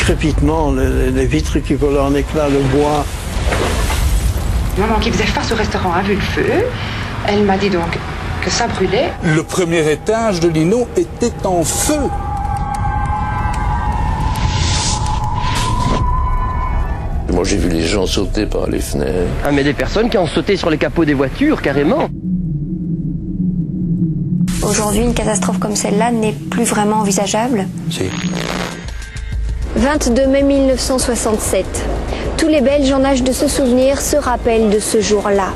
crépitement, les vitres qui volaient en éclats, le bois. Maman qui faisait face au restaurant a vu le feu. Elle m'a dit donc que ça brûlait. Le premier étage de Lino était en feu. Moi, j'ai vu les gens sauter par les fenêtres. Ah, mais des personnes qui ont sauté sur les capots des voitures, carrément. Aujourd'hui, une catastrophe comme celle-là n'est plus vraiment envisageable. Si. 22 mai 1967. Tous les Belges en âge de se souvenir se rappellent de ce jour-là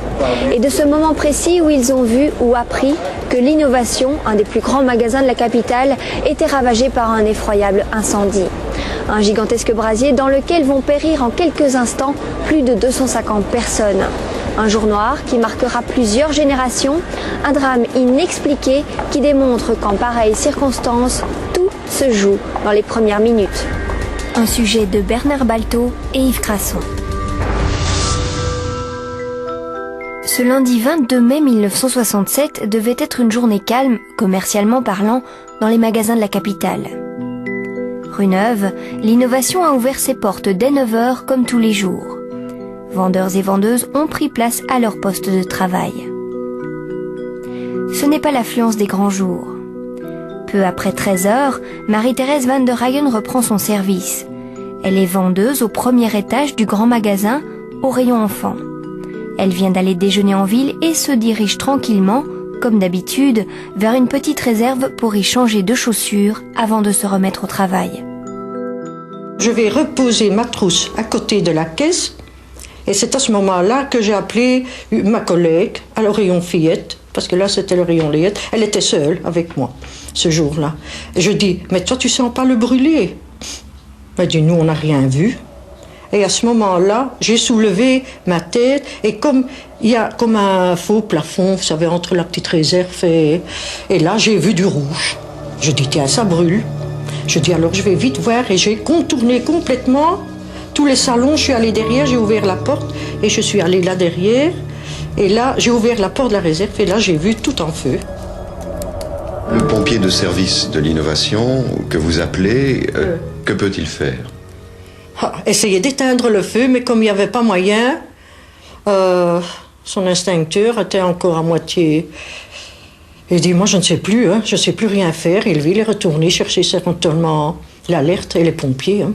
et de ce moment précis où ils ont vu ou appris que l'Innovation, un des plus grands magasins de la capitale, était ravagé par un effroyable incendie. Un gigantesque brasier dans lequel vont périr en quelques instants plus de 250 personnes. Un jour noir qui marquera plusieurs générations, un drame inexpliqué qui démontre qu'en pareilles circonstances, tout se joue dans les premières minutes. Un sujet de Bernard Baltau et Yves Crasson. Ce lundi 22 mai 1967 devait être une journée calme, commercialement parlant, dans les magasins de la capitale. Rue Neuve, l'Innovation a ouvert ses portes dès 9h comme tous les jours. Vendeurs et vendeuses ont pris place à leur poste de travail. Ce n'est pas l'affluence des grands jours. Peu après 13h, Marie-Thérèse Van der Hagen reprend son service. Elle est vendeuse au premier étage du grand magasin, au rayon enfants. Elle vient d'aller déjeuner en ville et se dirige tranquillement, comme d'habitude, vers une petite réserve pour y changer de chaussures avant de se remettre au travail. Je vais reposer ma trousse à côté de la caisse et c'est à ce moment-là que j'ai appelé ma collègue à le rayon fillette, parce que là c'était le rayon Liette. Elle était seule avec moi ce jour-là. Et je dis, mais toi tu sens pas le brûler? Elle dit, nous on n'a rien vu. Et à ce moment-là, j'ai soulevé ma tête et comme il y a comme un faux plafond, vous savez, entre la petite réserve et là j'ai vu du rouge. Je dis, tiens, ça brûle. Je dis, alors je vais vite voir et j'ai contourné complètement tous les salons. Je suis allée derrière, j'ai ouvert la porte et je suis allée là derrière. Et là, j'ai ouvert la porte de la réserve et là, j'ai vu tout en feu. Le pompier de service de l'Innovation que vous appelez, que peut-il faire? Essayer d'éteindre le feu, mais comme il n'y avait pas moyen, son extincteur était encore à moitié. Il dit, moi je ne sais plus, je ne sais plus rien faire. Il est retourné chercher certainement l'alerte et les pompiers.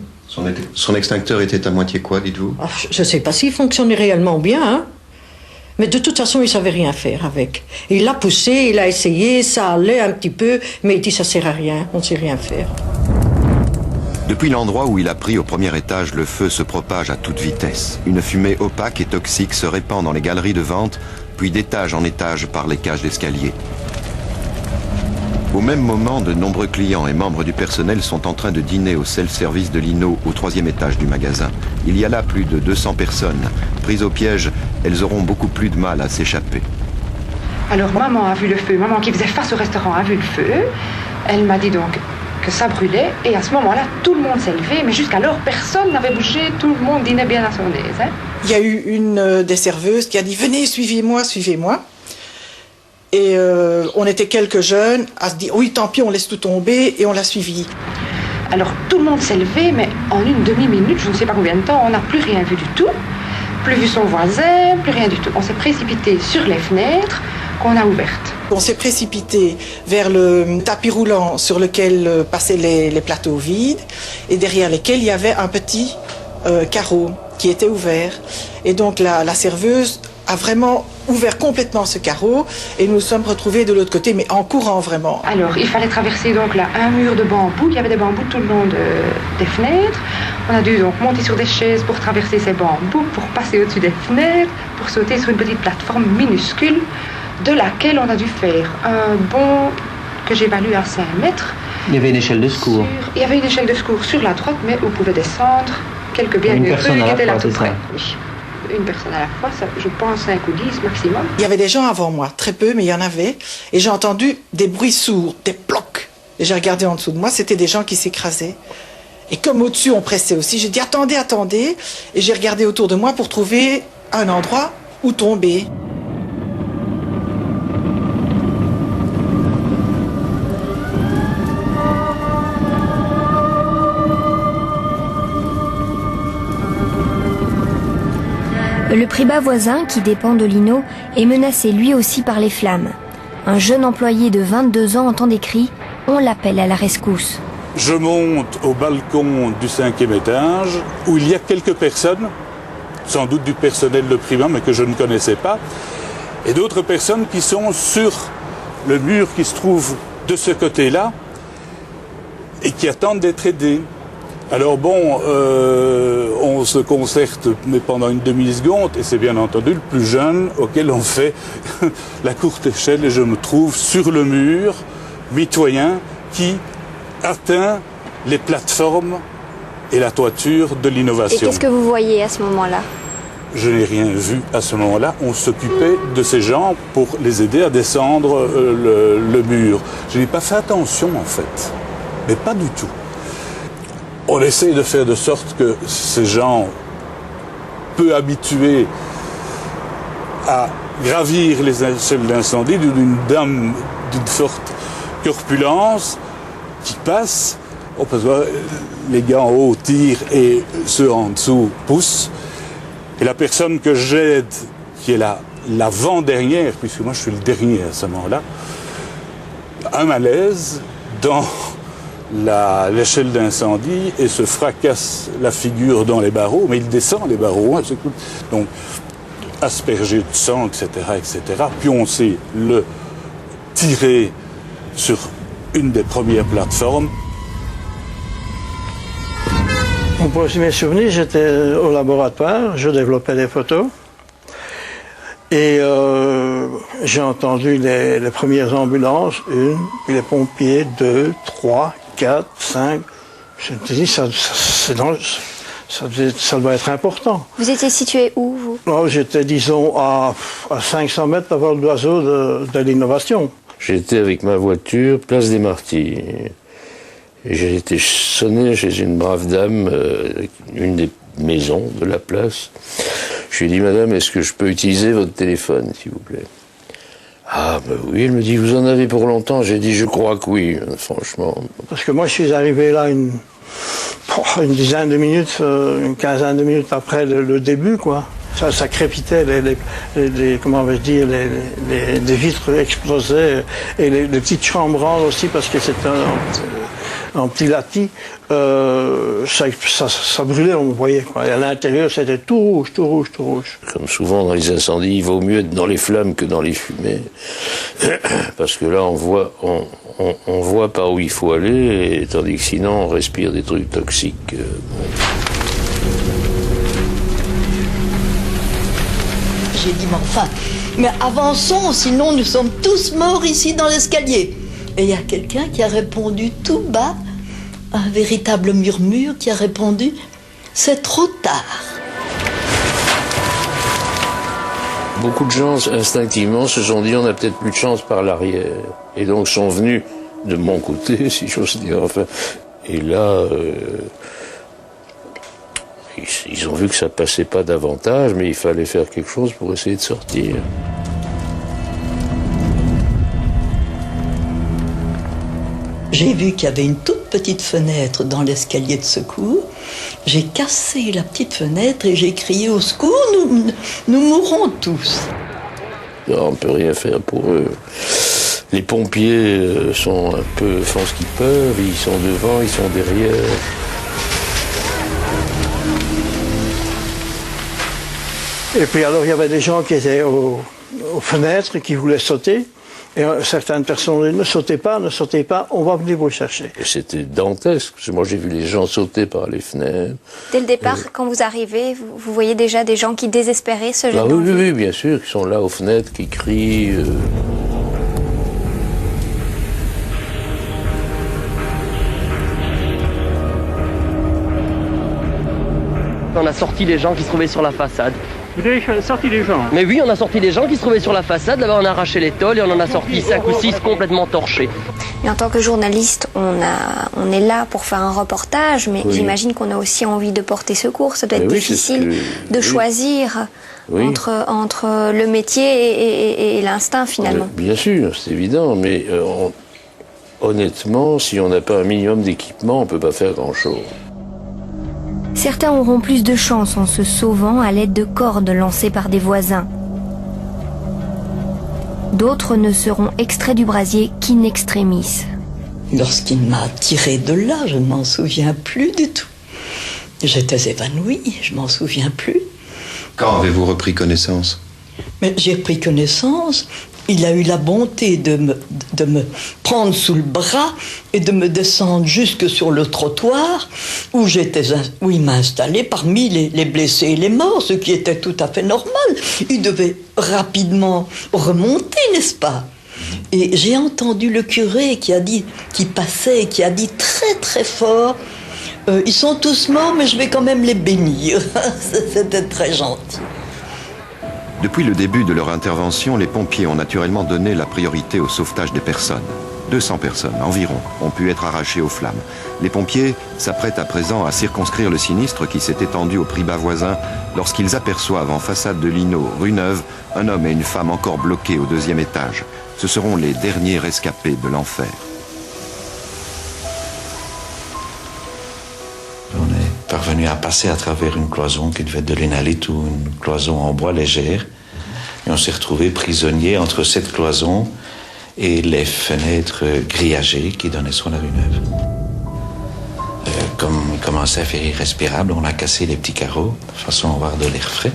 Son extincteur était à moitié quoi, dites-vous? Je ne sais pas s'il fonctionnait réellement bien, mais de toute façon il ne savait rien faire avec. Il l'a poussé, il a essayé, ça allait un petit peu, mais il dit, ça ne sert à rien, on ne sait rien faire. Depuis l'endroit où il a pris au premier étage, le feu se propage à toute vitesse. Une fumée opaque et toxique se répand dans les galeries de vente, puis d'étage en étage par les cages d'escalier. Au même moment, de nombreux clients et membres du personnel sont en train de dîner au self-service de Lino au troisième étage du magasin. Il y a là plus de 200 personnes. Prises au piège, elles auront beaucoup plus de mal à s'échapper. Alors maman a vu le feu, maman qui faisait face au restaurant a vu le feu. Elle m'a dit donc que ça brûlait et à ce moment-là, tout le monde s'est levé, mais jusqu'alors, personne n'avait bougé, tout le monde dînait bien à son aise. Il y a eu une des serveuses qui a dit « Venez, suivez-moi, suivez-moi ». Et on était quelques jeunes à se dire « Oui, tant pis, on laisse tout tomber » et on l'a suivi. Alors tout le monde s'est levé, mais en une demi-minute, je ne sais pas combien de temps, on n'a plus rien vu du tout. Plus vu son voisin, plus rien du tout. On s'est précipité sur les fenêtres qu'on a ouvertes. On s'est précipité vers le tapis roulant sur lequel passaient les plateaux vides et derrière lesquels il y avait un petit carreau qui était ouvert. Et donc la serveuse a vraiment ouvert complètement ce carreau et nous nous sommes retrouvés de l'autre côté, mais en courant vraiment. Alors il fallait traverser donc là un mur de bambou, il y avait des bambous tout le long des fenêtres. On a dû donc monter sur des chaises pour traverser ces bambous, pour passer au-dessus des fenêtres, pour sauter sur une petite plateforme minuscule de laquelle on a dû faire un bond que j'évalue à 5 mètres. Il y avait une échelle de secours. Il y avait une échelle de secours sur la droite, mais on pouvait descendre quelques bien heureux qui étaient là tout près. Oui. Une personne à la fois, ça, je pense 5 ou 10 maximum. Il y avait des gens avant moi, très peu, mais il y en avait. Et j'ai entendu des bruits sourds, des plocs. Et j'ai regardé en dessous de moi, c'était des gens qui s'écrasaient. Et comme au-dessus, on pressait aussi, j'ai dit attendez, attendez. Et j'ai regardé autour de moi pour trouver un endroit où tomber. Le prix-bas voisin, qui dépend de l'INO, est menacé lui aussi par les flammes. Un jeune employé de 22 ans entend des cris. On l'appelle à la rescousse. Je monte au balcon du 5e étage où il y a quelques personnes, sans doute du personnel de Prima, mais que je ne connaissais pas, et d'autres personnes qui sont sur le mur qui se trouve de ce côté-là et qui attendent d'être aidées. Alors bon, on se concerte, mais pendant une demi-seconde, et c'est bien entendu le plus jeune auquel on fait la courte échelle, et je me trouve sur le mur mitoyen qui atteint les plateformes et la toiture de l'innovation. Et qu'est-ce que vous voyez à ce moment-là? Je n'ai rien vu à ce moment-là. On s'occupait de ces gens pour les aider à descendre le mur. Je n'ai pas fait attention en fait, mais pas du tout. On essaie de faire de sorte que ces gens, peu habitués à gravir les échelles d'incendie, d'une dame d'une forte corpulence qui passe, on peut voir les gars en haut tirent et ceux en dessous poussent. Et la personne que j'aide, qui est l'avant-dernière, puisque moi je suis le dernier à ce moment-là, un malaise dans l'échelle d'incendie et se fracasse la figure dans les barreaux, mais il descend les barreaux, hein, donc aspergé de sang, etc., etc. Puis on sait le tirer sur une des premières plateformes. Pour mes souvenirs, j'étais au laboratoire, je développais des photos et j'ai entendu les premières ambulances, une, puis les pompiers, 2, 3, 4, 5. Je me dis, ça doit être important. Vous étiez situé où, vous? Non, j'étais, disons, à 500 mètres à vol d'oiseau de l'innovation. J'étais avec ma voiture, place des Martyrs. Et j'ai été sonné chez une brave dame, une des maisons de la place. Je lui ai dit, madame, est-ce que je peux utiliser votre téléphone, s'il vous plaît? Ah, ben oui, elle me dit, vous en avez pour longtemps? J'ai dit, je crois que oui, franchement. Parce que moi, je suis arrivé là une dizaine de minutes, une quinzaine de minutes après le début, quoi. Ça crépitait, comment vais-je dire, les vitres explosaient, et les petites chambranles aussi, parce que c'était un petit lati, ça brûlait, on voyait, quoi. Et à l'intérieur, c'était tout rouge, tout rouge, tout rouge. Comme souvent dans les incendies, il vaut mieux être dans les flammes que dans les fumées. Parce que là, on voit par où il faut aller, et, tandis que sinon, on respire des trucs toxiques. J'ai dit, mais enfin, mais avançons, sinon nous sommes tous morts ici dans l'escalier. Et il y a quelqu'un qui a répondu tout bas, un véritable murmure qui a répondu, c'est trop tard. Beaucoup de gens, instinctivement, se sont dit, on n'a peut-être plus de chance par l'arrière. Et donc sont venus de mon côté, si j'ose dire. Enfin, et là, ils ont vu que ça passait pas davantage, mais il fallait faire quelque chose pour essayer de sortir. J'ai vu qu'il y avait une toute petite fenêtre dans l'escalier de secours. J'ai cassé la petite fenêtre et j'ai crié au secours, nous mourrons tous. Alors, on ne peut rien faire pour eux. Les pompiers font ce qu'ils peuvent, ils sont devant, ils sont derrière. Et puis alors, il y avait des gens qui étaient aux fenêtres, qui voulaient sauter. Et certaines personnes ne sautez pas, on va venir vous chercher. C'était dantesque, parce que moi j'ai vu les gens sauter par les fenêtres. Dès le départ, quand vous arrivez, vous voyez déjà des gens qui désespéraient se jettent dans le vide. Oui, bien sûr, qui sont là aux fenêtres, qui crient. On a sorti les gens qui se trouvaient sur la façade. Vous avez sorti les gens? Mais oui, on a sorti les gens qui se trouvaient sur la façade. Là-bas, on a arraché les tôles et on en a sorti 5 ou 6 complètement torchés. Et en tant que journaliste, on est là pour faire un reportage, mais j'imagine qu'on a aussi envie de porter secours. Ça doit être difficile de choisir entre le métier et l'instinct, finalement. Bien sûr, c'est évident, mais honnêtement, si on n'a pas un minimum d'équipement, on ne peut pas faire grand-chose. Certains auront plus de chance en se sauvant à l'aide de cordes lancées par des voisins. D'autres ne seront extraits du brasier qu'in extremis. Lorsqu'il m'a tiré de là, je ne m'en souviens plus du tout. J'étais évanouie, je m'en souviens plus. Quand avez-vous repris connaissance? Mais j'ai pris connaissance. Il a eu la bonté de me prendre sous le bras et de me descendre jusque sur le trottoir où il m'a installé parmi les blessés et les morts, ce qui était tout à fait normal. Il devait rapidement remonter, n'est-ce pas? Et j'ai entendu le curé qui passait et qui a dit très très fort ils sont tous morts, mais je vais quand même les bénir. C'était très gentil. Depuis le début de leur intervention, les pompiers ont naturellement donné la priorité au sauvetage des personnes. 200 personnes environ ont pu être arrachées aux flammes. Les pompiers s'apprêtent à présent à circonscrire le sinistre qui s'est étendu au Prix-Bas voisin lorsqu'ils aperçoivent en façade de Linot, rue Neuve, un homme et une femme encore bloqués au 2e étage. Ce seront les derniers rescapés de l'enfer. On est parvenu à passer à travers une cloison qui devait être de l'énalite ou une cloison en bois légère. Et on s'est retrouvé prisonnier entre cette cloison et les fenêtres grillagées qui donnaient sur la rue Neuve. Comme il commençait à faire irrespirable, on a cassé les petits carreaux de façon à avoir de l'air frais.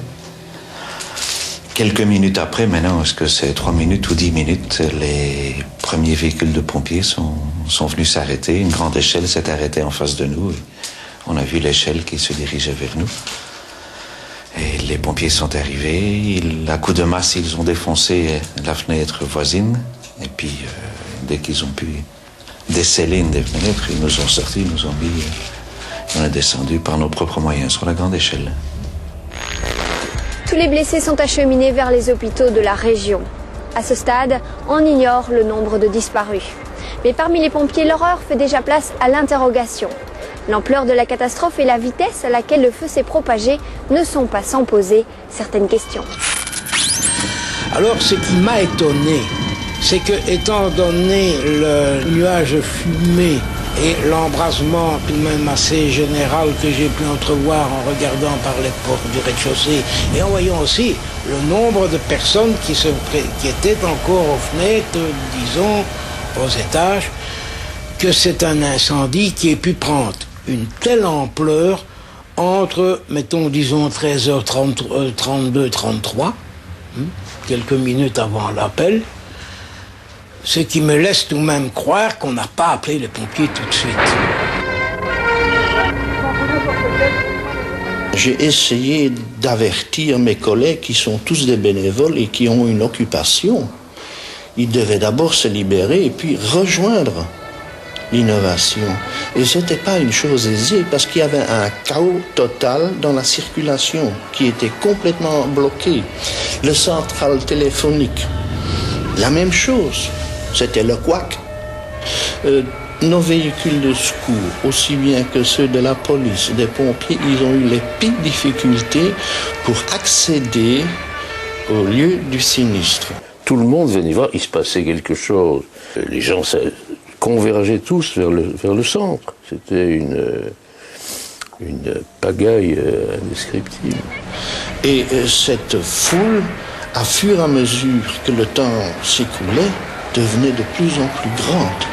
Quelques minutes après, maintenant, est-ce que c'est 3 minutes ou 10 minutes, les premiers véhicules de pompiers sont venus s'arrêter. Une grande échelle s'est arrêtée en face de nous. On a vu l'échelle qui se dirigeait vers nous. Et les pompiers sont arrivés. À coup de masse, ils ont défoncé la fenêtre voisine. Et puis, dès qu'ils ont pu déceler une des fenêtres, ils nous ont sortis, ils nous ont mis... on est descendu par nos propres moyens sur la grande échelle. Tous les blessés sont acheminés vers les hôpitaux de la région. À ce stade, on ignore le nombre de disparus. Mais parmi les pompiers, l'horreur fait déjà place à l'interrogation. L'ampleur de la catastrophe et la vitesse à laquelle le feu s'est propagé ne sont pas sans poser certaines questions. Alors, ce qui m'a étonné, c'est que, étant donné le nuage fumé et l'embrasement tout de même assez général que j'ai pu entrevoir en regardant par les portes du rez-de-chaussée et en voyant aussi le nombre de personnes qui étaient encore aux fenêtres, disons, aux étages, que c'est un incendie qui ait pu prendre une telle ampleur entre, mettons, disons, 13h32, 33, quelques minutes avant l'appel, ce qui me laisse tout de même croire qu'on n'a pas appelé les pompiers tout de suite. J'ai essayé d'avertir mes collègues qui sont tous des bénévoles et qui ont une occupation. Ils devaient d'abord se libérer et puis rejoindre l'innovation. Et ce n'était pas une chose aisée parce qu'il y avait un chaos total dans la circulation qui était complètement bloqué. Le central téléphonique, la même chose. C'était le couac. Nos véhicules de secours, aussi bien que ceux de la police, des pompiers, ils ont eu les pires difficultés pour accéder au lieu du sinistre. Tout le monde venait voir, il se passait quelque chose. Les gens convergeaient tous vers le centre. C'était une pagaille indescriptible. Et cette foule, à fur et à mesure que le temps s'écoulait, devenait de plus en plus grande.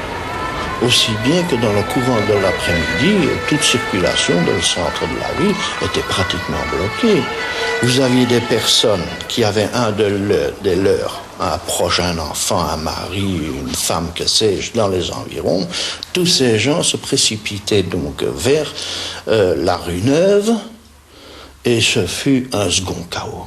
Aussi bien que dans le courant de l'après-midi, toute circulation dans le centre de la ville était pratiquement bloquée. Vous aviez des personnes qui avaient un des leurs, un proche, un enfant, un mari, une femme, que sais-je, dans les environs. Tous ces gens se précipitaient donc vers la rue Neuve et ce fut un second chaos.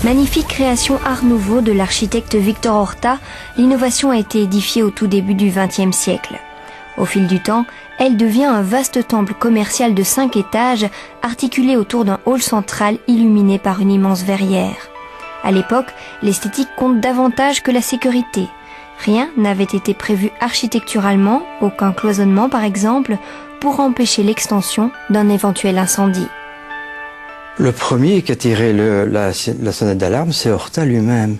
Magnifique création art nouveau de l'architecte Victor Horta, l'innovation a été édifiée au tout début du XXe siècle. Au fil du temps, elle devient un vaste temple commercial de 5 étages, articulé autour d'un hall central illuminé par une immense verrière. À l'époque, l'esthétique compte davantage que la sécurité. Rien n'avait été prévu architecturalement, aucun cloisonnement par exemple, pour empêcher l'extension d'un éventuel incendie. Le premier qui a tiré la sonnette d'alarme, c'est Horta lui-même.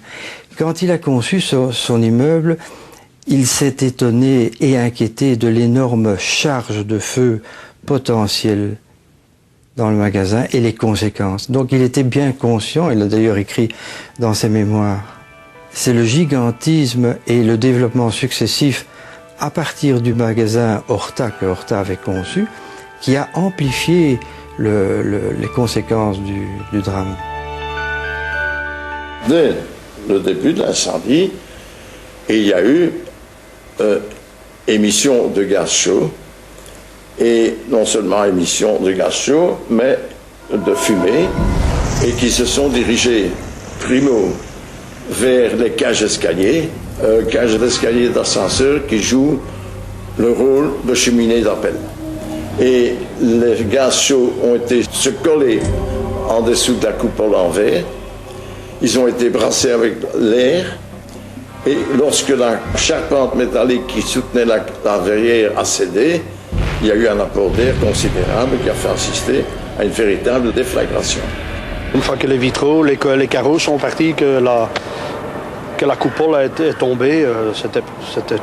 Quand il a conçu son immeuble, il s'est étonné et inquiété de l'énorme charge de feu potentielle dans le magasin et les conséquences. Donc il était bien conscient, il l'a d'ailleurs écrit dans ses mémoires. C'est le gigantisme et le développement successif à partir du magasin Horta que Horta avait conçu qui a amplifié les conséquences du drame. Dès le début de l'incendie, il y a eu émission de gaz chaud, et non seulement émission de gaz chaud, mais de fumée, et qui se sont dirigés primo vers les cages d'escalier d'ascenseur qui jouent le rôle de cheminée d'appel. Et les gaz chauds ont été se coller en dessous de la coupole en verre. Ils ont été brassés avec l'air. Et lorsque la charpente métallique qui soutenait la verrière a cédé, il y a eu un apport d'air considérable qui a fait assister à une véritable déflagration. Une fois que les vitraux, les carreaux sont partis, que la coupole est tombée,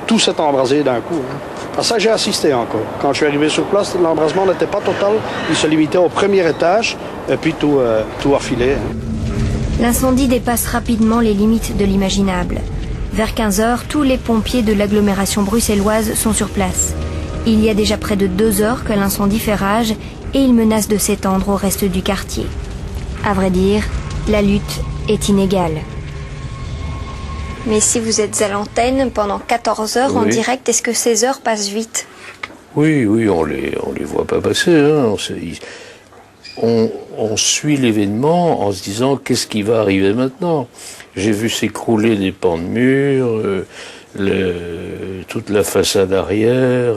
tout s'est embrasé d'un coup. À ça, j'ai assisté encore. Quand je suis arrivé sur place, l'embrasement n'était pas total. Il se limitait au premier étage et puis tout a filé. L'incendie dépasse rapidement les limites de l'imaginable. Vers 15h, tous les pompiers de l'agglomération bruxelloise sont sur place. Il y a déjà près de 2 heures que l'incendie fait rage et il menace de s'étendre au reste du quartier. À vrai dire, la lutte est inégale. Mais si vous êtes à l'antenne pendant 14 heures en direct, est-ce que ces heures passent vite? Oui, on les voit pas passer. Hein. On suit l'événement en se disant qu'est-ce qui va arriver maintenant. J'ai vu s'écrouler des pans de mur, toute la façade arrière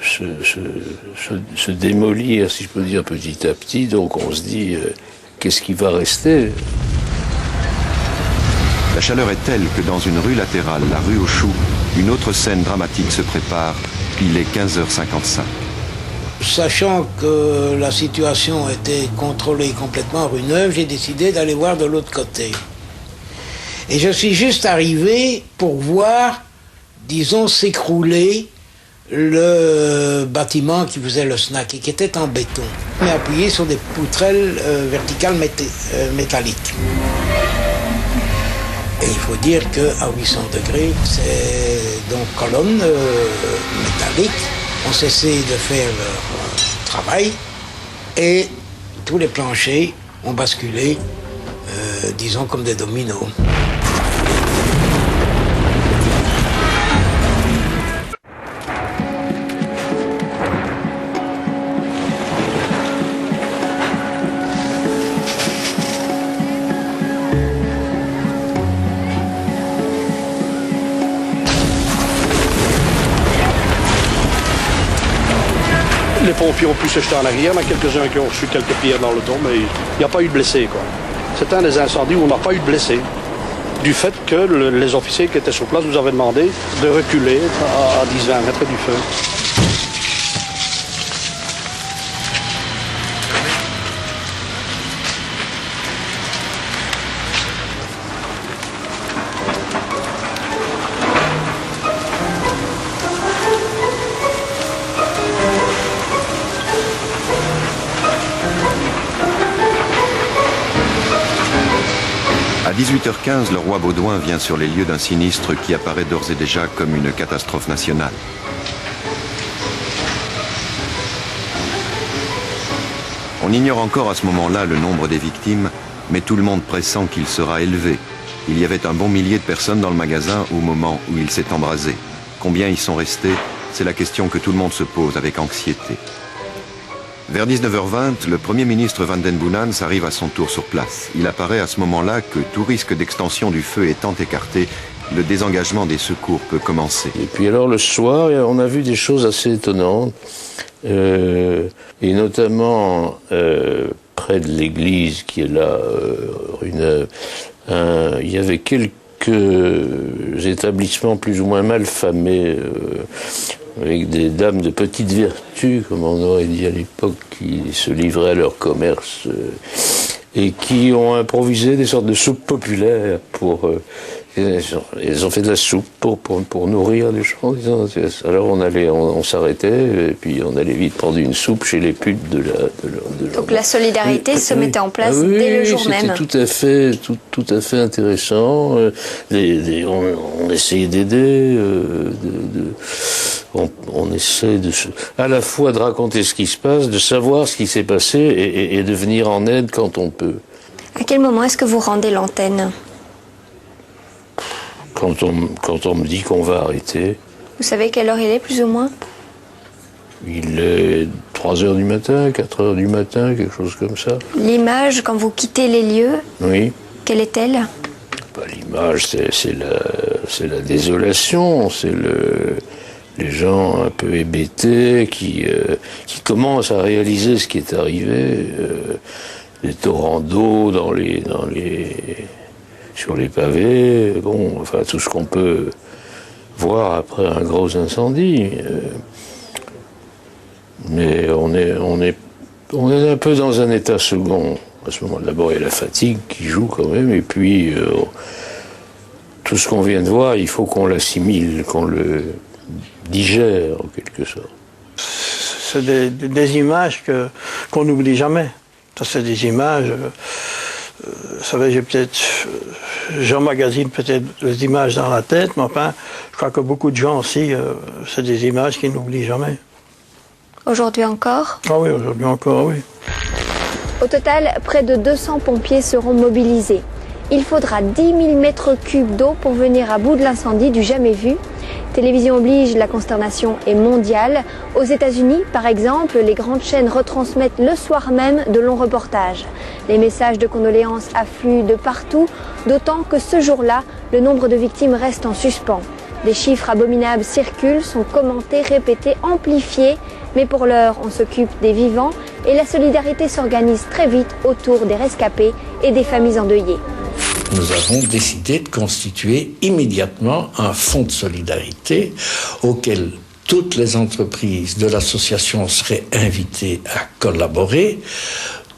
se démolir, si je peux dire, petit à petit. Donc on se dit qu'est-ce qui va rester? La chaleur est telle que dans une rue latérale, la rue aux Choux, une autre scène dramatique se prépare. Il est 15h55. Sachant que la situation était contrôlée complètement rue Neuve, j'ai décidé d'aller voir de l'autre côté. Et je suis juste arrivé pour voir, disons, s'écrouler le bâtiment qui faisait le snack et qui était en béton, mais appuyé sur des poutrelles verticales métalliques. Et il faut dire qu'à 800 degrés, ces colonnes métalliques ont cessé de faire leur travail et tous les planchers ont basculé, disons, comme des dominos. Les pompiers ont pu se jeter en arrière, il y en a quelques-uns qui ont reçu quelques pierres dans le dos, mais il n'y a pas eu de blessés, quoi. C'est un des incendies où on n'a pas eu de blessés. Du fait que les officiers qui étaient sur place nous avaient demandé de reculer à 10-20 mètres du feu. À 18h15, le roi Baudouin vient sur les lieux d'un sinistre qui apparaît d'ores et déjà comme une catastrophe nationale. On ignore encore à ce moment-là le nombre des victimes, mais tout le monde pressent qu'il sera élevé. Il y avait un bon millier de personnes dans le magasin au moment où il s'est embrasé. Combien y sont restés? C'est la question que tout le monde se pose avec anxiété. Vers 19h20, le Premier ministre Van den Bounans arrive à son tour sur place. Il apparaît à ce moment-là que tout risque d'extension du feu étant écarté, le désengagement des secours peut commencer. Et puis alors le soir, on a vu des choses assez étonnantes, et notamment près de l'église qui est là, rue Neuve, il y avait quelques établissements plus ou moins mal famés avec des dames de petite vertu, comme on aurait dit à l'époque, qui se livraient à leur commerce et qui ont improvisé des sortes de soupes populaires pour... Ils ont fait de la soupe pour nourrir les gens. Alors on s'arrêtait et puis on allait vite prendre une soupe chez les putes de la Donc la solidarité se mettait en place dès le jour même. C'était tout à fait intéressant. On essayait d'aider. On essaie à la fois de raconter ce qui se passe, de savoir ce qui s'est passé et de venir en aide quand on peut. À quel moment est-ce que vous rendez l'antenne ? Quand on me dit qu'on va arrêter. Vous savez quelle heure il est, plus ou moins ? Il est 3h du matin, 4h du matin, quelque chose comme ça. L'image, quand vous quittez les lieux, oui. Quelle est-elle ? L'image, c'est la désolation, c'est les gens un peu hébétés qui commencent à réaliser ce qui est arrivé. Les torrents d'eau sur les pavés, bon, enfin tout ce qu'on peut voir après un gros incendie. Mais on est un peu dans un état second. À ce moment-là, d'abord, il y a la fatigue qui joue quand même, et puis tout ce qu'on vient de voir, il faut qu'on l'assimile, qu'on le digère en quelque sorte. C'est des images qu'on n'oublie jamais. Ça, c'est des images. Vous savez, j'emmagasine peut-être les images dans la tête, mais enfin, je crois que beaucoup de gens aussi, c'est des images qu'ils n'oublient jamais. Aujourd'hui encore ? Ah oui, aujourd'hui encore, oui. Au total, près de 200 pompiers seront mobilisés. Il faudra 10 000 mètres cubes d'eau pour venir à bout de l'incendie du jamais vu. Télévision oblige, la consternation est mondiale. Aux États-Unis, par exemple, les grandes chaînes retransmettent le soir même de longs reportages. Les messages de condoléances affluent de partout, d'autant que ce jour-là, le nombre de victimes reste en suspens. Des chiffres abominables circulent, sont commentés, répétés, amplifiés, mais pour l'heure, on s'occupe des vivants et la solidarité s'organise très vite autour des rescapés et des familles endeuillées. Nous avons décidé de constituer immédiatement un fonds de solidarité auquel toutes les entreprises de l'association seraient invitées à collaborer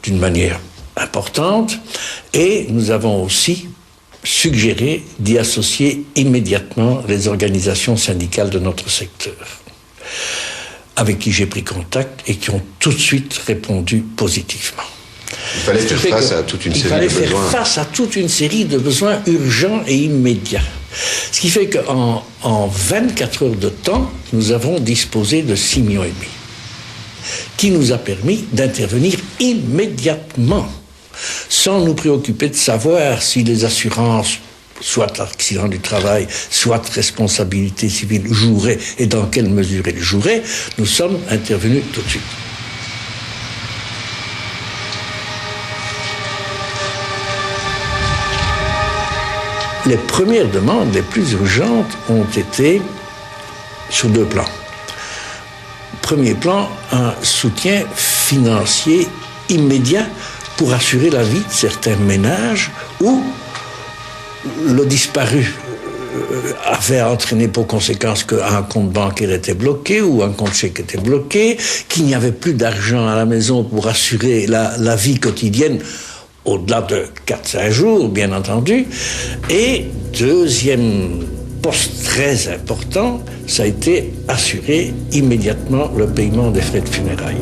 d'une manière importante, et nous avons aussi suggéré d'y associer immédiatement les organisations syndicales de notre secteur, avec qui j'ai pris contact et qui ont tout de suite répondu positivement. Il fallait faire face à toute une série de besoins. Il fallait faire face à toute une série de besoins urgents et immédiats. Ce qui fait qu'en 24 heures de temps, nous avons disposé de 6,5 millions, qui nous a permis d'intervenir immédiatement, sans nous préoccuper de savoir si les assurances, soit accident du travail, soit responsabilité civile, joueraient et dans quelle mesure elles joueraient. Nous sommes intervenus tout de suite. Les premières demandes les plus urgentes ont été sur 2 plans. Premier plan, un soutien financier immédiat pour assurer la vie de certains ménages où le disparu avait entraîné pour conséquence qu'un compte bancaire était bloqué ou un compte chèque était bloqué, qu'il n'y avait plus d'argent à la maison pour assurer la vie quotidienne au-delà de 4-5 jours, bien entendu. Et deuxième poste très important, ça a été assurer immédiatement le paiement des frais de funérailles.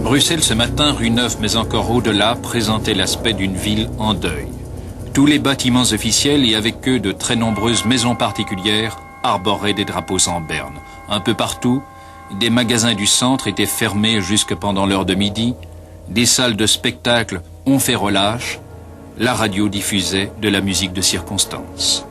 Bruxelles, ce matin, rue Neuve, mais encore au-delà, présentait l'aspect d'une ville en deuil. Tous les bâtiments officiels et avec eux de très nombreuses maisons particulières arboraient des drapeaux en berne. Un peu partout, des magasins du centre étaient fermés jusque pendant l'heure de midi, des salles de spectacle ont fait relâche, la radio diffusait de la musique de circonstance.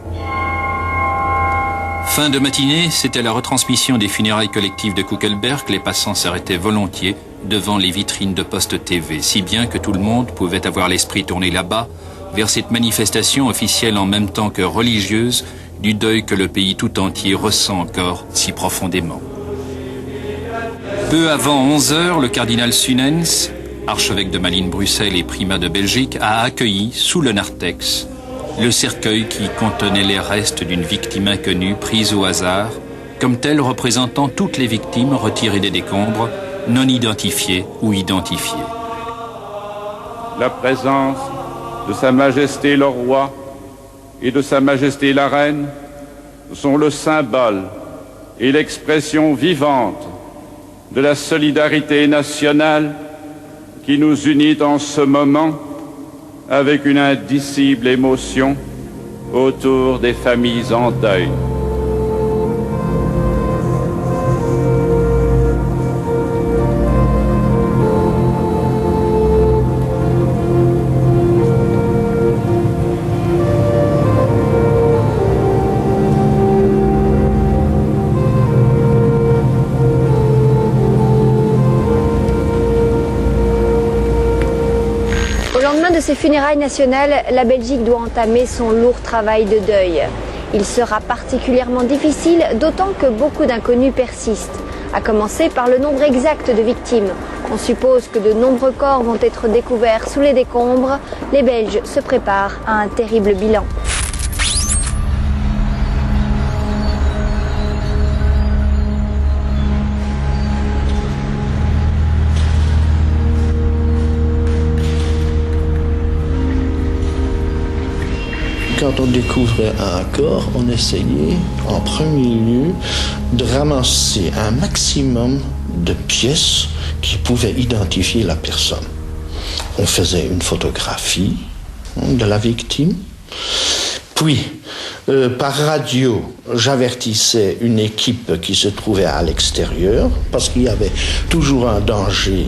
Fin de matinée, c'était la retransmission des funérailles collectives de Kuckelberg. Les passants s'arrêtaient volontiers devant les vitrines de Poste TV, si bien que tout le monde pouvait avoir l'esprit tourné là-bas, vers cette manifestation officielle en même temps que religieuse, du deuil que le pays tout entier ressent encore si profondément. Peu avant 11 heures, le cardinal Sunens, archevêque de Malines-Bruxelles et primat de Belgique, a accueilli, sous le narthex, le cercueil qui contenait les restes d'une victime inconnue prise au hasard, comme telle représentant toutes les victimes retirées des décombres, non identifiées ou identifiées. La présence de Sa Majesté le Roi et de Sa Majesté la Reine sont le symbole et l'expression vivante de la solidarité nationale qui nous unit en ce moment avec une indicible émotion autour des familles en deuil. Ces funérailles nationales, la Belgique doit entamer son lourd travail de deuil. Il sera particulièrement difficile, d'autant que beaucoup d'inconnus persistent, à commencer par le nombre exact de victimes. On suppose que de nombreux corps vont être découverts sous les décombres. Les Belges se préparent à un terrible bilan. Quand on découvrait un corps, on essayait en premier lieu de ramasser un maximum de pièces qui pouvaient identifier la personne. On faisait une photographie de la victime, puis par radio, j'avertissais une équipe qui se trouvait à l'extérieur parce qu'il y avait toujours un danger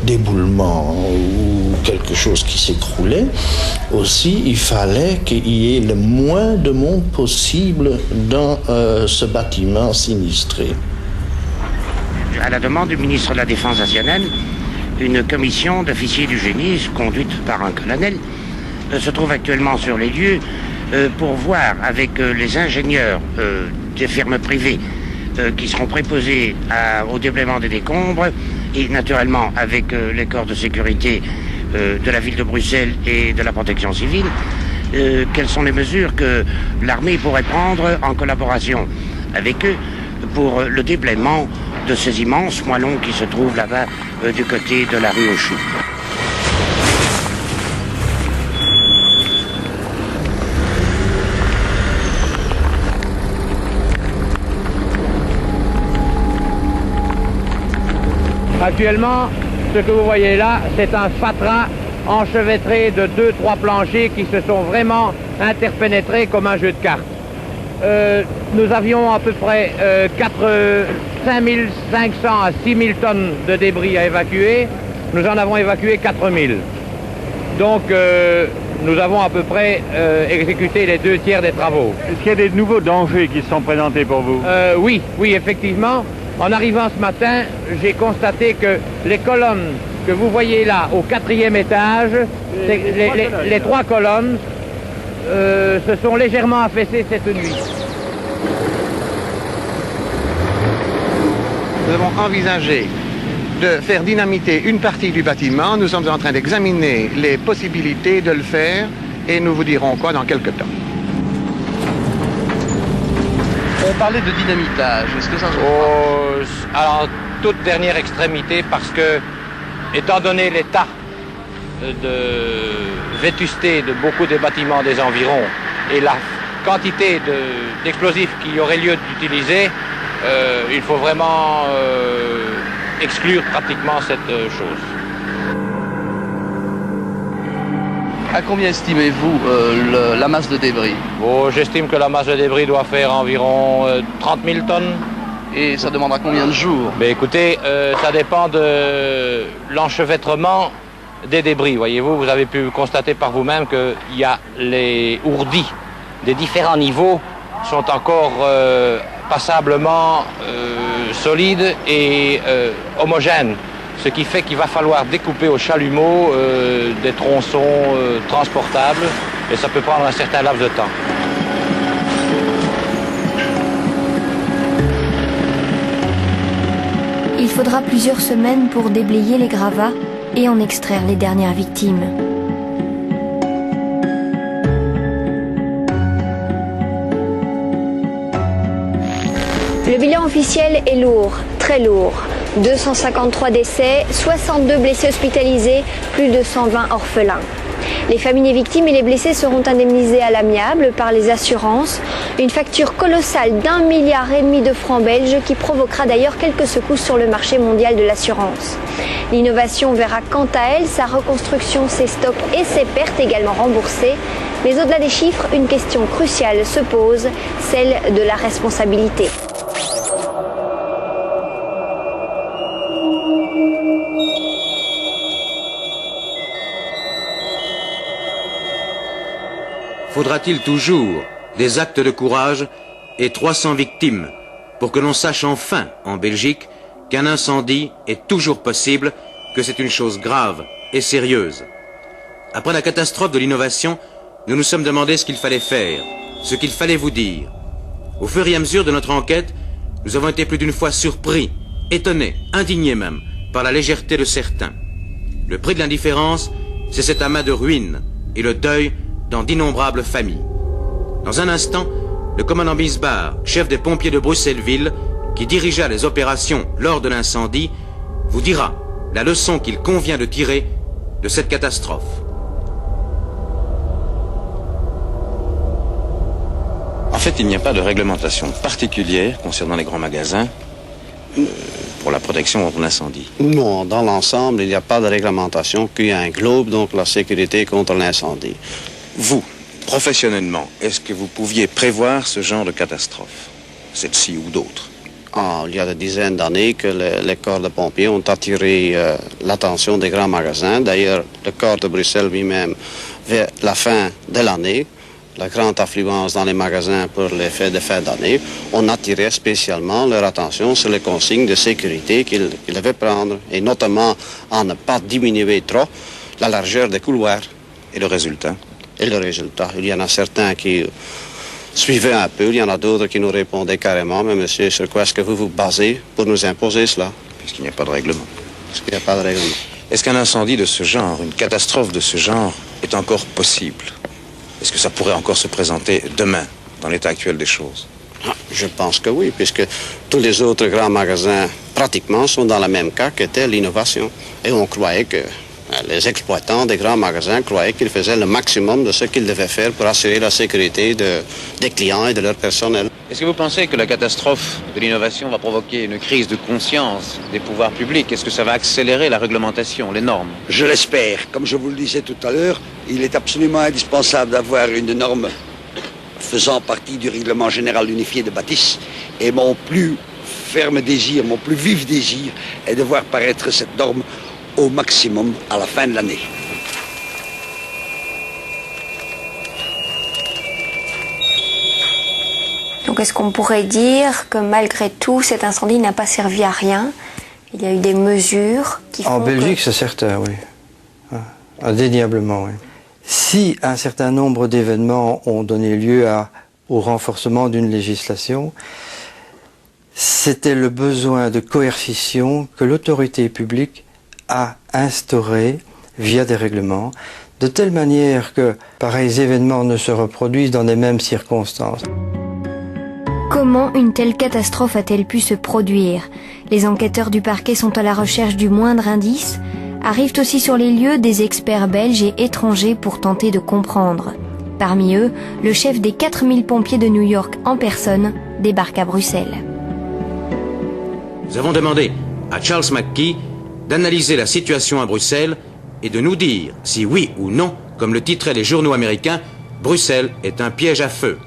d'éboulement ou quelque chose qui s'écroulait. Aussi, il fallait qu'il y ait le moins de monde possible dans ce bâtiment sinistré. À la demande du ministre de la Défense nationale, une commission d'officiers du génie, conduite par un colonel, se trouve actuellement sur les lieux pour voir avec les ingénieurs des firmes privées qui seront préposés au déblaiement des décombres et naturellement avec les corps de sécurité de la ville de Bruxelles et de la protection civile, quelles sont les mesures que l'armée pourrait prendre en collaboration avec eux pour le déblaiement de ces immenses moellons qui se trouvent là-bas du côté de la rue aux Choux. Actuellement, ce que vous voyez là, c'est un fatras enchevêtré de 2-3 planchers qui se sont vraiment interpénétrés comme un jeu de cartes. Nous avions à peu près 5500 à 6000 tonnes de débris à évacuer. Nous en avons évacué 4000. Donc nous avons à peu près exécuté les 2/3 des travaux. Est-ce qu'il y a des nouveaux dangers qui se sont présentés pour vous? Oui, effectivement. En arrivant ce matin, j'ai constaté que les colonnes que vous voyez là, au 4e étage, les 3 colonnes, se sont légèrement affaissées cette nuit. Nous avons envisagé de faire dynamiter une partie du bâtiment. Nous sommes en train d'examiner les possibilités de le faire et nous vous dirons quoi dans quelques temps. On parlait de dynamitage, est-ce que ça se Alors, toute dernière extrémité, parce que, étant donné l'état de vétusté de beaucoup des bâtiments des environs et la quantité d'explosifs qu'il y aurait lieu d'utiliser, il faut vraiment exclure pratiquement cette chose. À combien estimez-vous la masse de débris? J'estime que la masse de débris doit faire environ 30 000 tonnes. Et ça demandera combien de jours? Écoutez, ça dépend de l'enchevêtrement des débris. Voyez-vous, vous avez pu constater par vous-même qu'il y a les ourdis des différents niveaux sont encore passablement solides et homogènes. Ce qui fait qu'il va falloir découper au chalumeau des tronçons transportables et ça peut prendre un certain laps de temps. Il faudra plusieurs semaines pour déblayer les gravats et en extraire les dernières victimes. Le bilan officiel est lourd, très lourd. 253 décès, 62 blessés hospitalisés, plus de 120 orphelins. Les familles des victimes et les blessés seront indemnisés à l'amiable par les assurances. Une facture colossale d'1,5 milliard de francs belges qui provoquera d'ailleurs quelques secousses sur le marché mondial de l'assurance. L'innovation verra quant à elle sa reconstruction, ses stocks et ses pertes également remboursées. Mais au-delà des chiffres, une question cruciale se pose, celle de la responsabilité. Faudra-t-il toujours des actes de courage et 300 victimes pour que l'on sache enfin, en Belgique, qu'un incendie est toujours possible, que c'est une chose grave et sérieuse. Après la catastrophe de l'innovation, nous nous sommes demandé ce qu'il fallait faire, ce qu'il fallait vous dire. Au fur et à mesure de notre enquête, nous avons été plus d'une fois surpris, étonnés, indignés même, par la légèreté de certains. Le prix de l'indifférence, c'est cet amas de ruines et le deuil dans d'innombrables familles. Dans un instant, le commandant Bisbar, chef des pompiers de Bruxelles-Ville, qui dirigea les opérations lors de l'incendie, vous dira la leçon qu'il convient de tirer de cette catastrophe. En fait, il n'y a pas de réglementation particulière concernant les grands magasins pour la protection contre l'incendie. Non, dans l'ensemble, il n'y a pas de réglementation qui englobe donc la sécurité contre l'incendie. Vous, professionnellement, est-ce que vous pouviez prévoir ce genre de catastrophe, celle-ci ou d'autres? Il y a des dizaines d'années que les corps de pompiers ont attiré l'attention des grands magasins. D'ailleurs, le corps de Bruxelles lui-même, vers la fin de l'année, la grande affluence dans les magasins pour les fêtes de fin d'année, on attirait spécialement leur attention sur les consignes de sécurité qu'ils devaient prendre, et notamment à ne pas diminuer trop la largeur des couloirs. Et le résultat? Et le résultat, il y en a certains qui suivaient un peu, il y en a d'autres qui nous répondaient carrément, mais monsieur, sur quoi est-ce que vous vous basez pour nous imposer cela? Puisqu'il n'y a pas de règlement. Puisqu'il n'y a pas de règlement. Est-ce qu'un incendie de ce genre, une catastrophe de ce genre, est encore possible? Est-ce que ça pourrait encore se présenter demain, dans l'état actuel des choses? Je pense que oui, puisque tous les autres grands magasins, pratiquement, sont dans le même cas qu'était l'innovation. Et on croyait que les exploitants des grands magasins croyaient qu'ils faisaient le maximum de ce qu'ils devaient faire pour assurer la sécurité des clients et de leur personnel. Est-ce que vous pensez que la catastrophe de l'innovation va provoquer une crise de conscience des pouvoirs publics? Est-ce que ça va accélérer la réglementation, les normes? Je l'espère. Comme je vous le disais tout à l'heure, il est absolument indispensable d'avoir une norme faisant partie du règlement général unifié de bâtisse. Et mon plus ferme désir, mon plus vif désir est de voir paraître cette norme au maximum à la fin de l'année. Donc est-ce qu'on pourrait dire que malgré tout, cet incendie n'a pas servi à rien? Il y a eu des mesures qui font En Belgique, c'est certain, oui. Indéniablement, oui. Si un certain nombre d'événements ont donné lieu au renforcement d'une législation, c'était le besoin de coercition que l'autorité publique a instauré via des règlements, de telle manière que pareils événements ne se reproduisent dans les mêmes circonstances. Comment une telle catastrophe a-t-elle pu se produire? Les enquêteurs du parquet sont à la recherche du moindre indice. Arrivent aussi sur les lieux des experts belges et étrangers pour tenter de comprendre. Parmi eux, le chef des 4000 pompiers de New York en personne débarque à Bruxelles. Nous avons demandé à Charles McKee d'analyser la situation à Bruxelles et de nous dire si oui ou non, comme le titraient les journaux américains, Bruxelles est un piège à feu.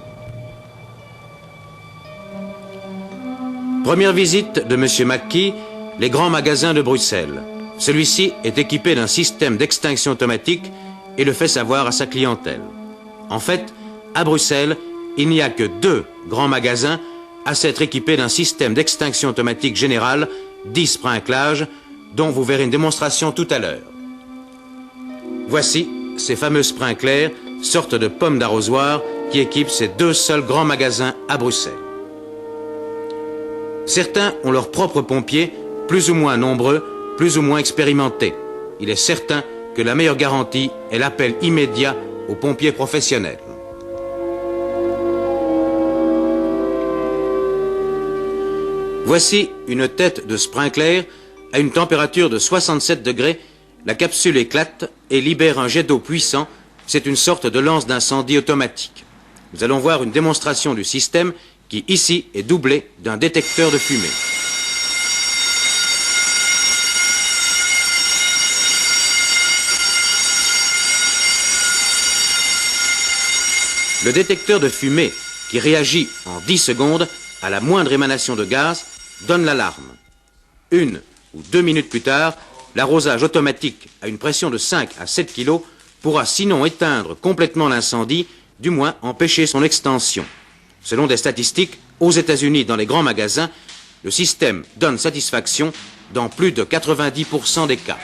Première visite de M. McKee, les grands magasins de Bruxelles. Celui-ci est équipé d'un système d'extinction automatique et le fait savoir à sa clientèle. En fait, à Bruxelles, il n'y a que 2 grands magasins à s'être équipés d'un système d'extinction automatique général, 10 sprinklages, dont vous verrez une démonstration tout à l'heure. Voici ces fameux sprinklers, sorte de pommes d'arrosoir, qui équipent ces 2 seuls grands magasins à Bruxelles. Certains ont leurs propres pompiers, plus ou moins nombreux, plus ou moins expérimentés. il est certain que la meilleure garantie est l'appel immédiat aux pompiers professionnels. Voici une tête de sprinkler à une température de 67 degrés. La capsule éclate et libère un jet d'eau puissant. C'est une sorte de lance d'incendie automatique. Nous allons voir une démonstration du système qui, ici, est doublé d'un détecteur de fumée. Le détecteur de fumée, qui réagit en 10 secondes à la moindre émanation de gaz, donne l'alarme. 1 ou 2 minutes plus tard, l'arrosage automatique à une pression de 5 à 7 kg pourra sinon éteindre complètement l'incendie, du moins empêcher son extension. Selon des statistiques, aux États-Unis, dans les grands magasins, le système donne satisfaction dans plus de 90% des cas.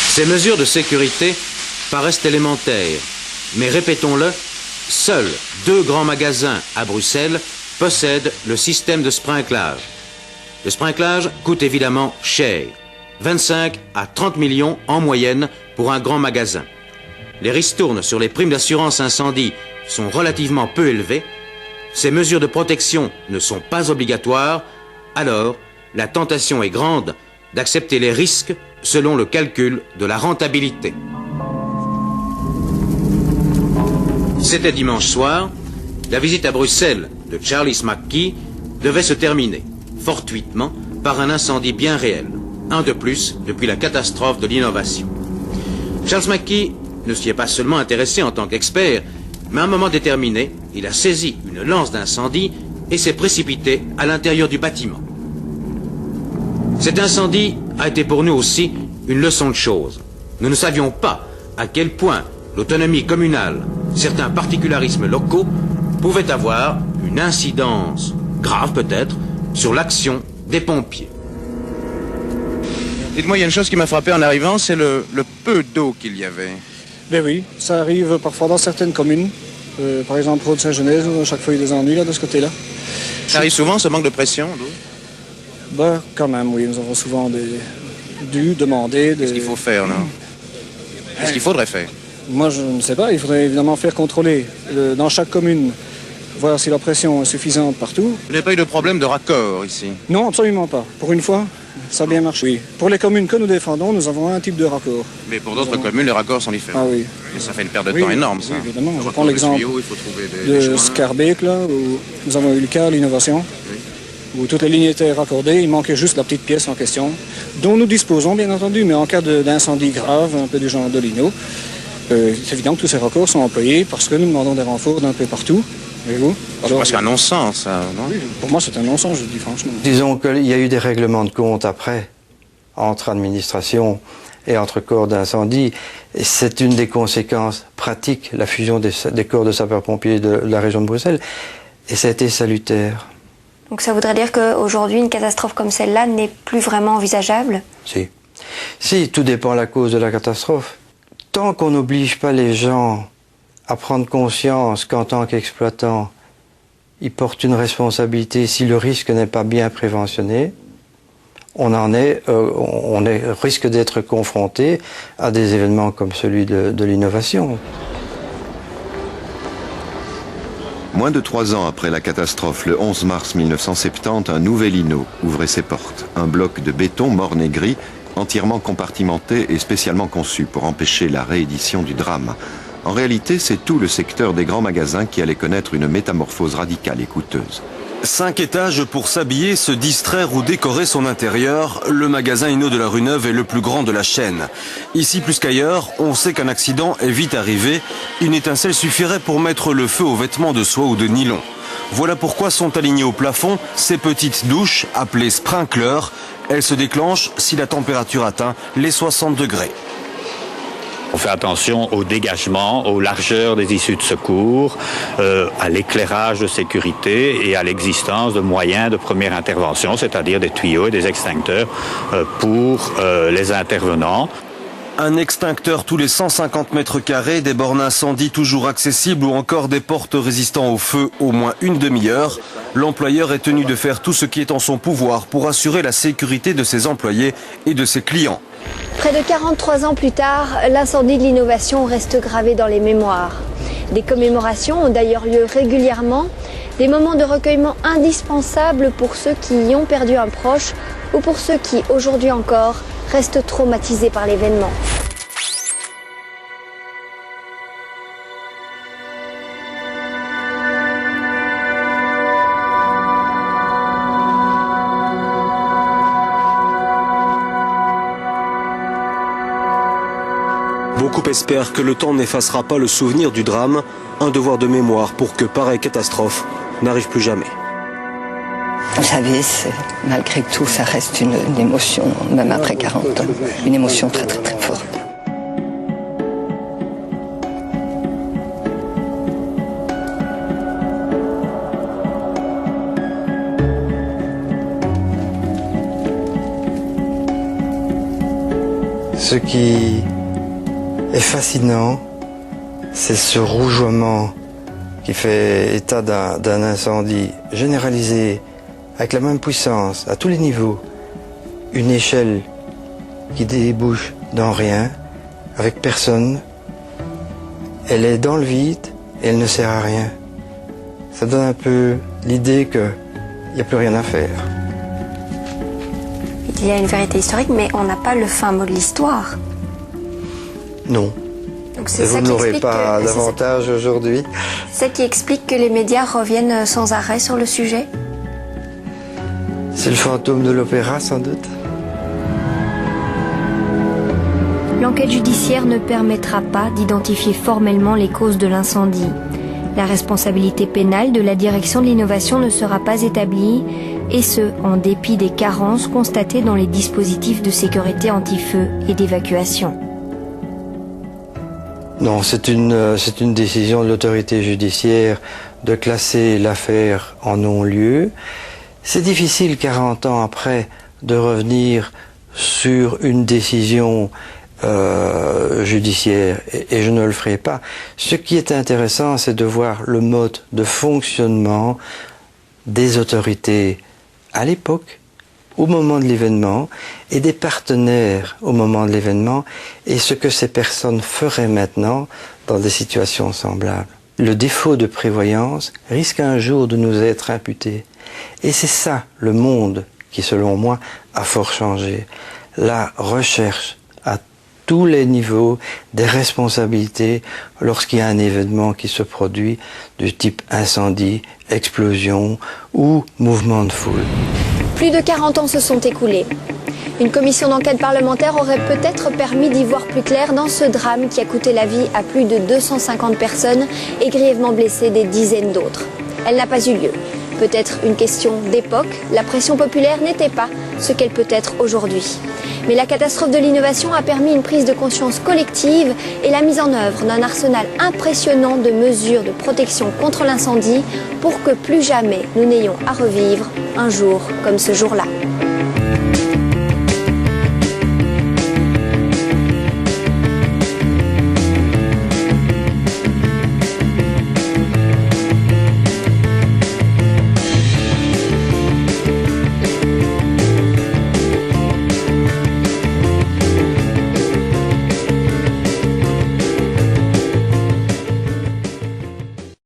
Ces mesures de sécurité paraissent élémentaires, mais répétons-le, seuls 2 grands magasins à Bruxelles possèdent le système de sprinklage. Le sprinklage coûte évidemment cher, 25 à 30 millions en moyenne pour un grand magasin. Les ristournes sur les primes d'assurance incendie sont relativement peu élevées, ces mesures de protection ne sont pas obligatoires, alors la tentation est grande d'accepter les risques selon le calcul de la rentabilité. C'était dimanche soir. La visite à Bruxelles de Charles McKee devait se terminer, fortuitement, par un incendie bien réel. Un de plus depuis la catastrophe de l'innovation. Charles McKee ne s'y est pas seulement intéressé en tant qu'expert, mais à un moment déterminé, il a saisi une lance d'incendie et s'est précipité à l'intérieur du bâtiment. Cet incendie a été pour nous aussi une leçon de choses. Nous ne savions pas à quel point l'autonomie communale, certains particularismes locaux, pouvaient avoir une incidence, grave peut-être, sur l'action des pompiers. Dites-moi, il y a une chose qui m'a frappé en arrivant, c'est le peu d'eau qu'il y avait. Ben oui, ça arrive parfois dans certaines communes. Par exemple, Rôde Saint-Genèse, à chaque fois il y a des ennuis là, de ce côté-là. Ça arrive souvent, ce manque de pression d'eau? Ben, quand même, oui, nous avons souvent dû demander... Qu'est-ce qu'il faut faire, là? Qu'est-ce qu'il faudrait faire? Moi, je ne sais pas. Il faudrait évidemment faire contrôler dans chaque commune, voir si la pression est suffisante partout. Vous n'avez pas eu de problème de raccord ici? Non, absolument pas. Pour une fois, ça a bien marché. Oui. Pour les communes que nous défendons, nous avons un type de raccord. Mais pour d'autres communes, les raccords sont différents. Ah oui. Et ça fait une perte de temps énorme, ça. Oui, évidemment. Je prends l'exemple de Scarbeck, là, où nous avons eu le cas, l'innovation. Oui. Où toutes les lignes étaient raccordées, il manquait juste la petite pièce en question, dont nous disposons bien entendu, mais en cas d'incendie grave, un peu du genre de l'INO, c'est évident que tous ces raccords sont employés parce que nous demandons des renforts d'un peu partout. C'est presque un non-sens, ça, non? Oui, pour moi c'est un non-sens, je dis franchement. Disons qu'il y a eu des règlements de compte après, entre administration et entre corps d'incendie. C'est une des conséquences pratiques, la fusion des corps de sapeurs-pompiers de la région de Bruxelles, et ça a été salutaire. Donc ça voudrait dire qu'aujourd'hui, une catastrophe comme celle-là n'est plus vraiment envisageable? Si. Si, tout dépend de la cause de la catastrophe. Tant qu'on n'oblige pas les gens à prendre conscience qu'en tant qu'exploitants, ils portent une responsabilité si le risque n'est pas bien préventionné, on risque d'être confronté à des événements comme celui de l'innovation. Moins de 3 ans après la catastrophe, le 11 mars 1970, un nouvel INO ouvrait ses portes. Un bloc de béton morne et gris, entièrement compartimenté et spécialement conçu pour empêcher la réédition du drame. En réalité, c'est tout le secteur des grands magasins qui allait connaître une métamorphose radicale et coûteuse. 5 étages pour s'habiller, se distraire ou décorer son intérieur. Le magasin INO de la rue Neuve est le plus grand de la chaîne. Ici, plus qu'ailleurs, on sait qu'un accident est vite arrivé. Une étincelle suffirait pour mettre le feu aux vêtements de soie ou de nylon. Voilà pourquoi sont alignées au plafond ces petites douches appelées sprinklers. Elles se déclenchent si la température atteint les 60 degrés. On fait attention au dégagement, aux largeurs des issues de secours, à l'éclairage de sécurité et à l'existence de moyens de première intervention, c'est-à-dire des tuyaux et des extincteurs pour les intervenants. Un extincteur tous les 150 mètres carrés, des bornes incendie toujours accessibles ou encore des portes résistant au feu au moins une demi-heure. L'employeur est tenu de faire tout ce qui est en son pouvoir pour assurer la sécurité de ses employés et de ses clients. Près de 43 ans plus tard, l'incendie de l'innovation reste gravé dans les mémoires. Des commémorations ont d'ailleurs lieu régulièrement, des moments de recueillement indispensables pour ceux qui y ont perdu un proche ou pour ceux qui, aujourd'hui encore, restent traumatisés par l'événement. Beaucoup espèrent que le temps n'effacera pas le souvenir du drame, un devoir de mémoire pour que pareille catastrophe n'arrive plus jamais. Vous savez, malgré tout, ça reste une émotion, même après 40 ans, une émotion très très très forte. Ce qui est fascinant, c'est ce rougeoiement qui fait état d'un incendie généralisé, avec la même puissance, à tous les niveaux. Une échelle qui débouche dans rien, avec personne. Elle est dans le vide et elle ne sert à rien. Ça donne un peu l'idée qu'il n'y a plus rien à faire. Il y a une vérité historique, mais on n'a pas le fin mot de l'histoire. Non. Donc c'est et ça vous ne qui l'aurez explique pas davantage aujourd'hui. C'est ça qui explique que les médias reviennent sans arrêt sur le sujet. C'est le fantôme de l'opéra, sans doute. L'enquête judiciaire ne permettra pas d'identifier formellement les causes de l'incendie. La responsabilité pénale de la direction de l'innovation ne sera pas établie, et ce, en dépit des carences constatées dans les dispositifs de sécurité anti-feu et d'évacuation. Non, c'est une décision de l'autorité judiciaire de classer l'affaire en non-lieu. C'est difficile, 40 ans après, de revenir sur une décision judiciaire, et je ne le ferai pas. Ce qui est intéressant, c'est de voir le mode de fonctionnement des autorités à l'époque, au moment de l'événement, et des partenaires au moment de l'événement, et ce que ces personnes feraient maintenant dans des situations semblables. Le défaut de prévoyance risque un jour de nous être imputé. Et c'est ça, le monde, qui selon moi a fort changé. La recherche à tous les niveaux des responsabilités lorsqu'il y a un événement qui se produit du type incendie, explosion ou mouvement de foule. Plus de 40 ans se sont écoulés. Une commission d'enquête parlementaire aurait peut-être permis d'y voir plus clair dans ce drame qui a coûté la vie à plus de 250 personnes et grièvement blessé des dizaines d'autres. Elle n'a pas eu lieu. Peut-être une question d'époque, la pression populaire n'était pas ce qu'elle peut être aujourd'hui. Mais la catastrophe de l'innovation a permis une prise de conscience collective et la mise en œuvre d'un arsenal impressionnant de mesures de protection contre l'incendie pour que plus jamais nous n'ayons à revivre un jour comme ce jour-là.